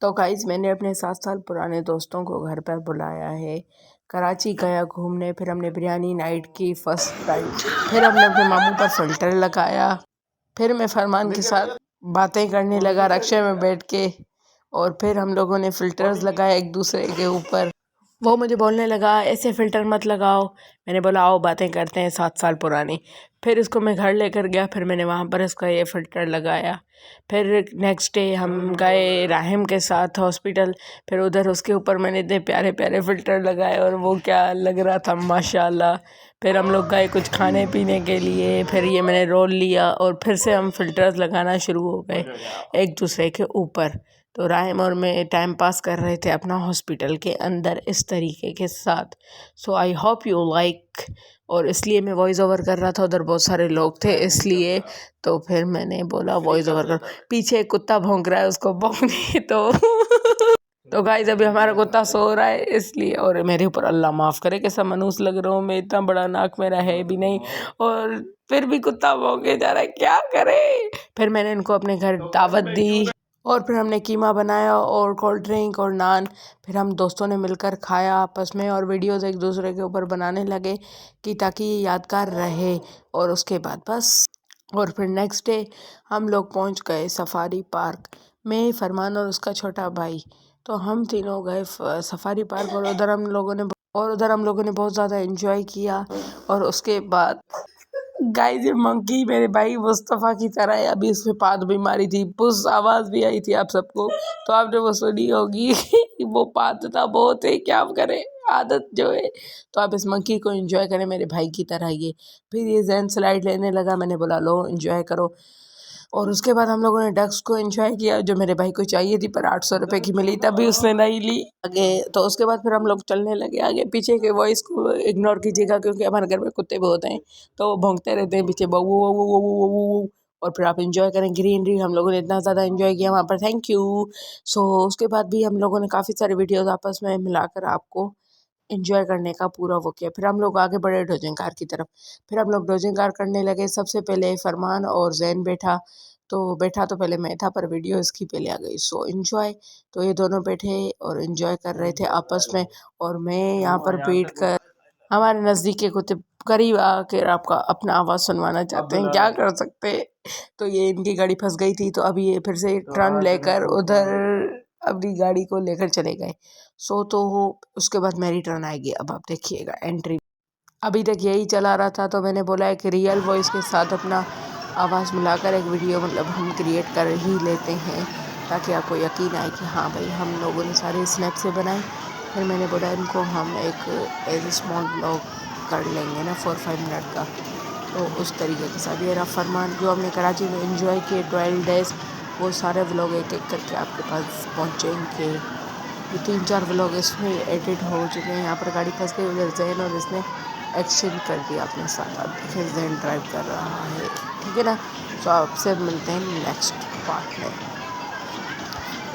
तो गाइस मैंने अपने 7 साल पुराने दोस्तों को घर पर बुलाया है। कराची गया घूमने, फिर हमने बिरयानी नाइट की फर्स्ट नाइट, फिर हमने अपने मामू पर फ़िल्टर लगाया, फिर मैं फरमान के साथ बातें करने लगा रक्शे में बैठ के, और फिर हम लोगों ने फ़िल्टर्स लगाए एक दूसरे के ऊपर। वो मुझे बोलने लगा ऐसे फ़िल्टर मत लगाओ। मैंने बोला आओ बातें करते हैं 7 साल पुरानी। फिर इसको मैं घर लेकर गया, फिर मैंने वहाँ पर इसका ये फ़िल्टर लगाया। फिर नेक्स्ट डे हम गए राहिम के साथ हॉस्पिटल, फिर उधर उसके ऊपर मैंने इतने प्यारे प्यारे फ़िल्टर लगाए और वो क्या लग रहा था माशाल्लाह। फिर हम लोग गए कुछ खाने पीने के लिए, फिर ये मैंने रोल लिया और फिर से हम फ़िल्टर्स लगाना शुरू हो गए एक दूसरे के ऊपर। तो राहिम और मैं टाइम पास कर रहे थे अपना हॉस्पिटल के अंदर इस तरीके के साथ। सो आई होप यू लाइक। और इसलिए मैं वॉइस ओवर कर रहा था, उधर बहुत सारे लोग थे इसलिए, तो फिर मैंने बोला वॉइस ओवर कर। पीछे एक कुत्ता भौंक रहा है, उसको भौंकने तो गाइस अभी हमारा कुत्ता सो रहा है इसलिए। और मेरे ऊपर अल्लाह माफ़ करे कैसा मनूस लग रहा हूँ मैं, इतना बड़ा नाक मेरा है भी नहीं और फिर भी कुत्ता भौंके जा रहा है, क्या करे। फिर मैंने इनको अपने घर दावत दी और फिर हमने कीमा बनाया और कोल्ड ड्रिंक और नान। फिर हम दोस्तों ने मिलकर खाया आपस में और वीडियोस एक दूसरे के ऊपर बनाने लगे कि ताकि ये यादगार रहे। और उसके बाद बस, और फिर नेक्स्ट डे हम लोग पहुंच गए सफारी पार्क में, फरमान और उसका छोटा भाई। तो हम तीनों गए सफारी पार्क और उधर हम लोगों ने बहुत ज़्यादा एंजॉय किया। और उसके बाद गाइस ये मंकी मेरे भाई मुस्तफ़ा की तरह है, अभी उसमें पाद भी मारी थी, पुस आवाज़ भी आई थी आप सबको, तो आपने वो सुनी होगी। वो पादता बहुत है, क्या करें आदत जो है। तो आप इस मंकी को एंजॉय करें मेरे भाई की तरह ये। फिर ये जैन स्लाइड लेने लगा, मैंने बोला लो एंजॉय करो। और उसके बाद हम लोगों ने डक्स को एंजॉय किया जो मेरे भाई को चाहिए थी, पर 800 रुपये की मिली तभी उसने नहीं ली आगे। तो उसके बाद फिर हम लोग चलने लगे आगे। पीछे के वॉइस को इग्नोर कीजिएगा क्योंकि हमारे घर में कुत्ते बहुत हैं, तो वो भौंकते रहते हैं पीछे बवू ववू ववू ववू। और फिर आप एंजॉय करें ग्रीनरी, हम लोगों ने इतना ज़्यादा एंजॉय किया वहाँ पर, थैंक यू। सो उसके बाद भी हम लोगों ने काफ़ी सारे वीडियोज़ आपस में मिलाकर आपको एंजॉय करने का पूरा वो किया। फिर हम लोग आगे बढ़े डोजिंग की तरफ। फिर हम लोग डोजिंग करने लगे। सबसे पहले फरमान और जैन बैठा तो पहले मैं था, पर वीडियो इसकी पहले आ गई। So enjoy. तो ये दोनों बैठे और एंजॉय कर रहे थे आपस में, और मैं यहाँ पर बैठ कर हमारे नज़दीक के कुत्ते करीब आकर आपका अपना आवाज़ सुनवाना चाहते हैं, क्या कर सकते। तो ये इनकी गाड़ी फंस गई थी, तो अभी ये फिर से टर्न लेकर उधर अपनी गाड़ी को लेकर चले गए। सो तो उसके बाद मेरी टर्न आएगी, अब आप देखिएगा एंट्री। अभी तक यही चला रहा था, तो मैंने बोला एक रियल वॉइस के साथ अपना आवाज़ मिलाकर एक वीडियो मतलब हम क्रिएट कर ही लेते हैं, ताकि आपको यकीन आए कि हाँ भाई हम लोगों ने सारे स्नैप से बनाए। फिर मैंने बोला इनको हम एक एज स्मॉल ब्लॉग कर लेंगे ना 4-5 मिनट का, तो उस तरीके के साथ ये रहा फरमान जो हमने कराची में एंजॉय किए 12 डेज़, वो सारे व्लॉग एक एक करके आपके पास पहुँचेंगे। ये 3-4 व्लॉग इसमें एडिट हो चुके हैं। यहाँ पर गाड़ी फंस गई, उधर जैन और इसने एक्सचेंज कर दिया अपने साथ। अब देखिए जैन ड्राइव कर रहा है, ठीक है ना। तो आपसे मिलते हैं नेक्स्ट पार्ट में।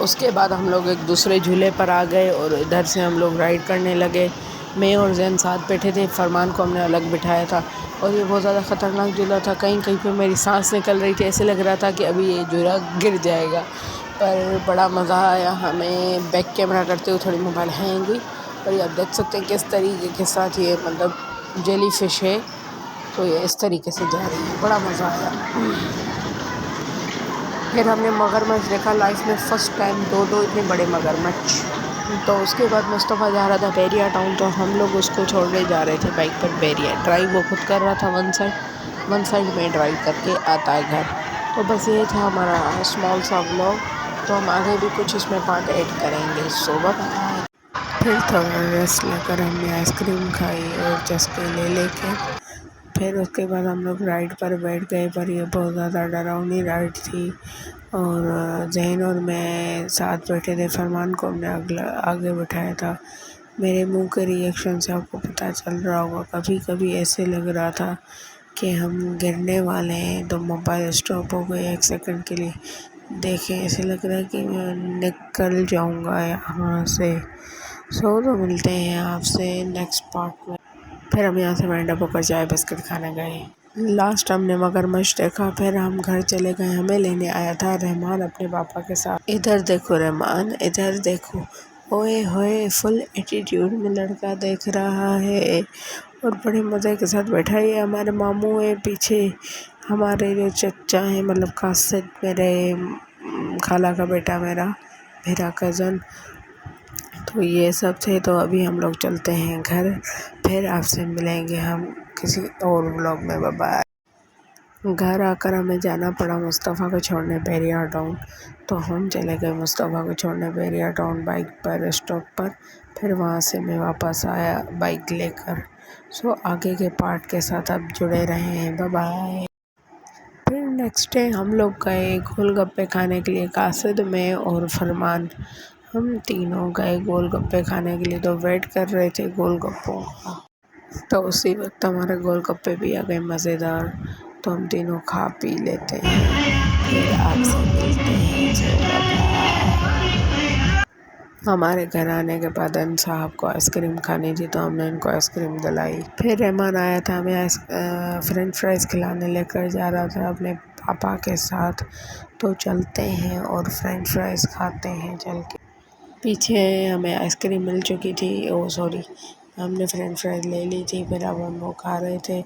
उसके बाद हम लोग एक दूसरे झूले पर आ गए और इधर से हम लोग राइड करने लगे। मैं और जैन साथ बैठे थे, फरमान को हमने अलग बिठाया था। और ये बहुत ज़्यादा ख़तरनाक झूला था, कहीं कहीं पे मेरी सांस निकल रही थी, ऐसे लग रहा था कि अभी ये झूला गिर जाएगा। पर बड़ा मज़ा आया हमें। बैक कैमरा करते हुए थोड़ी मोबाइल हैंग हुई, पर ये आप देख सकते हैं किस तरीके के साथ ये मतलब जेली फिश है, तो ये इस तरीके से जा रही है, बड़ा मज़ा आया। फिर हमने मगरमच्छ देखा लाइफ में फ़र्स्ट टाइम, दो इतने बड़े मगरमच्छ। तो उसके बाद मुस्तफ़ा जा रहा था बैरिया टाउन, तो हम लोग उसको छोड़ने जा रहे थे बाइक पर बैरिया। ड्राइव वो खुद कर रहा था, वन साइड में ड्राइव करके आता है घर। तो बस ये था हमारा स्मॉल सा व्लॉग, तो हम आगे भी कुछ इसमें पार्ट ऐड करेंगे। सो बाय। फिर थोड़ा रेस्ट लेकर हमने आइसक्रीम खाई और चस्के ले लेके फिर उसके बाद हम लोग राइड पर बैठ गए, पर ये बहुत ज़्यादा डरावनी राइड थी। और जैन और मैं साथ बैठे थे, फरमान को हमने आगे बैठाया था। मेरे मुंह के रिएक्शन से आपको पता चल रहा होगा, कभी कभी ऐसे लग रहा था कि हम गिरने वाले हैं। तो मोबाइल स्टॉप हो गए 1 सेकंड के लिए, देखें ऐसे लग रहा है कि मैं निकल जाऊंगा यहाँ से। तो मिलते हैं आपसे नेक्स्ट पार्ट में। फिर हम यहाँ से वाइंड अप होकर चाय बिस्किट खाने गए। लास्ट हमने मगरमच्छ देखा। फिर हम घर चले गए। हमें लेने आया था रहमान अपने पापा के साथ। इधर देखो रहमान, इधर देखो, ओए होए फुल एटीट्यूड में लड़का देख रहा है और बड़े मज़े के साथ बैठा है। ये हमारे मामू है, पीछे हमारे जो चचा हैं, मतलब कासिद मेरे खाला का बेटा, मेरा कज़न। तो ये सब थे। तो अभी हम लोग चलते हैं घर। फिर आपसे मिलेंगे हम किसी और व्लॉग में। Bye bye. घर आकर हमें जाना पड़ा मुस्तफ़ा को छोड़ने पेरियार टाउन। तो हम चले गए मुस्तफ़ा को छोड़ने पेरियार टाउन बाइक पर स्टॉप पर। फिर वहाँ से मैं वापस आया बाइक लेकर। सो आगे के पार्ट के साथ आप जुड़े रहें। Bye bye. फिर नेक्स्ट डे हम लोग गए गोलगप्पे खाने के लिए, कासिद, मैं और फरमान। हम तीनों गए गोलगप्पे खाने के लिए। तो वेट कर रहे थे गोलगप्पों का। तो उसी वक्त हमारे गोलगप्पे भी आ गए मज़ेदार। तो हम तीनों खा पी लेते हैं। फिर आपसे मिलते हैं। हमारे घर आने के बाद अन साहब को आइसक्रीम खानी थी, तो हमने इनको आइसक्रीम दिलाई। फिर रहमान आया था, हमें फ्रेंच फ्राइज़ खिलाने लेकर जा रहा था अपने पापा के साथ। तो चलते हैं और फ्रेंच फ्राइज़ खाते हैं चल के। पीछे हमें आइसक्रीम मिल चुकी थी, सॉरी, हमने फ्रेंच फ्राइज़ ले ली थी। फिर अब हम वो खा रहे थे।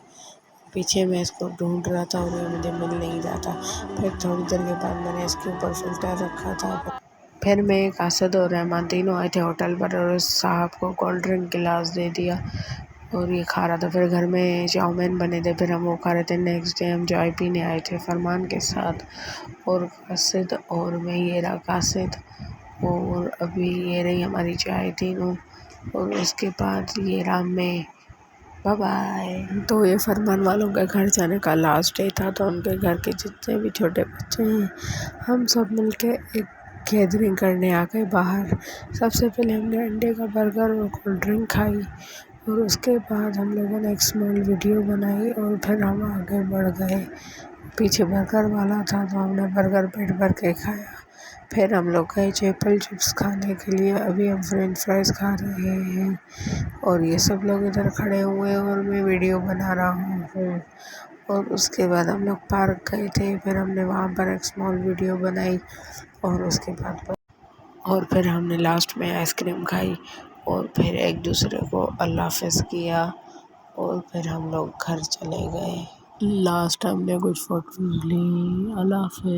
पीछे मैं इसको ढूंढ रहा था और ये मुझे मिल नहीं रहा था। फिर थोड़ी देर के बाद मैंने इसके ऊपर फ़िल्टर रखा था। फिर मैं, कासिद और रहमान तीनों आए थे होटल पर और उस साहब को कोल्ड ड्रिंक गिलास दे दिया और ये खा रहा था। फिर घर में चाउमीन बने थे, फिर हम वो खा रहे थे। नेक्स्ट डे हम चाय पीने आए थे फरमान के साथ और कासिद और मैं। ये रहा कासिद और अभी ये रही हमारी चाय तीनों। और उसके बाद ये रहा मैं। Bye bye. तो ये फरमान वालों के घर जाने का लास्ट डे था। तो उनके घर के जितने भी छोटे बच्चे हैं, हम सब मिलके एक गैदरिंग करने आ गए बाहर। सबसे पहले हमने अंडे का बर्गर और कोल्ड ड्रिंक खाई और उसके बाद हम लोगों ने एक स्मॉल वीडियो बनाई और फिर हम आगे बढ़ गए। पीछे बर्गर वाला था तो हमने बर्गर पेट भर के खाया। फिर हम लोग गए चैपल चिप्स खाने के लिए। अभी हम फ्रेंच फ्राइज़ खा रहे हैं और ये सब लोग इधर खड़े हुए हैं और मैं वीडियो बना रहा हूँ। और उसके बाद हम लोग पार्क गए थे। फिर हमने वहाँ पर एक स्मॉल वीडियो बनाई और उसके बाद और फिर हमने लास्ट में आइसक्रीम खाई और फिर एक दूसरे को अल्लाह हाफ़िज़ किया और फिर हम लोग घर चले गए। लास्ट हमने कुछ फ़ोटोज़ ली। अल्लाह हाफ़िज़।